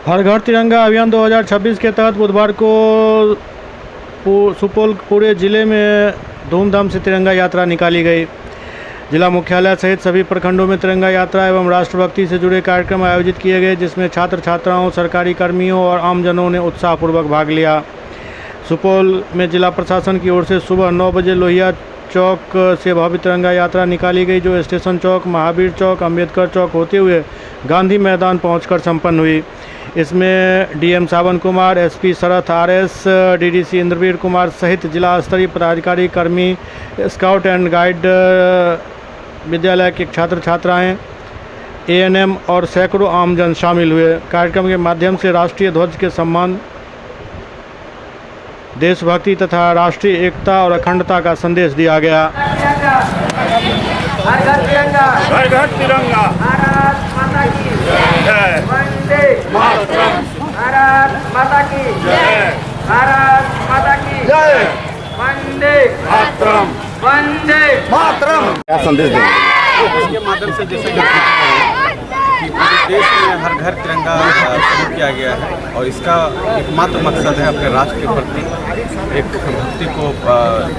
हर घर तिरंगा अभियान 2026 के तहत बुधवार को सुपौल पूरे जिले में धूमधाम से तिरंगा यात्रा निकाली गई। जिला मुख्यालय सहित सभी प्रखंडों में तिरंगा यात्रा एवं राष्ट्रभक्ति से जुड़े कार्यक्रम आयोजित किए गए, जिसमें छात्र छात्राओं, सरकारी कर्मियों और आमजनों ने उत्साहपूर्वक भाग लिया। सुपौल में जिला प्रशासन की ओर से सुबह 9 बजे लोहिया चौक से भव्य तिरंगा यात्रा निकाली गई, जो स्टेशन चौक, महावीर चौक, अंबेडकर चौक होते हुए गांधी मैदान पहुंचकर संपन्न हुई। इसमें डीएम सावन कुमार, एसपी शरद आरएस, डीडीसी इंद्रवीर कुमार सहित जिला स्तरीय पदाधिकारी, कर्मी, स्काउट एंड गाइड, विद्यालय के छात्र छात्राएं, एएनएम और सैकड़ों आमजन शामिल हुए। कार्यक्रम के माध्यम से राष्ट्रीय ध्वज के सम्मान, देशभक्ति तथा राष्ट्रीय एकता और अखंडता का संदेश दिया गया। हर घर तिरंगा, हर घर तिरंगा, भारत माता की जय, वंदे मातरम, भारत माता की जय, भारत माता की जय, वंदे मातरम, वंदे मातरम। क्या संदेश देंगे? इसके माध्यम से जैसे कि पूरे देश में हर घर तिरंगा शुरू किया गया है और इसका एकमात्र मकसद है अपने राष्ट्र के प्रति एक भक्ति को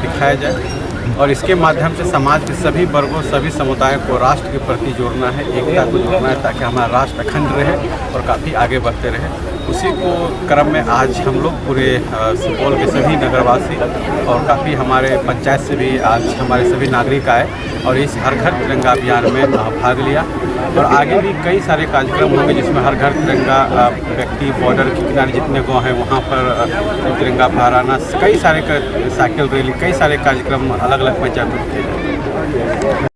दिखाया जाए और इसके माध्यम से समाज के सभी वर्गों, सभी समुदायों को राष्ट्र के प्रति जोड़ना है, एकता को जोड़ना है, ताकि हमारा राष्ट्र अखंड रहे और काफ़ी आगे बढ़ते रहे। उसी को क्रम में आज हम लोग पूरे सुपौल के सभी नगरवासी और काफ़ी हमारे पंचायत से भी आज हमारे सभी नागरिक आए और इस हर घर तिरंगा अभियान में भाग लिया और आगे भी कई सारे कार्यक्रम होंगे, जिसमें हर घर तिरंगा व्यक्ति, बॉर्डर के किनारे जितने गाँव हैं वहाँ पर तिरंगा फहराना, कई सारे साइकिल रैली, कई सारे कार्यक्रम अलग अलग पंचायतों में किए जाएंगे।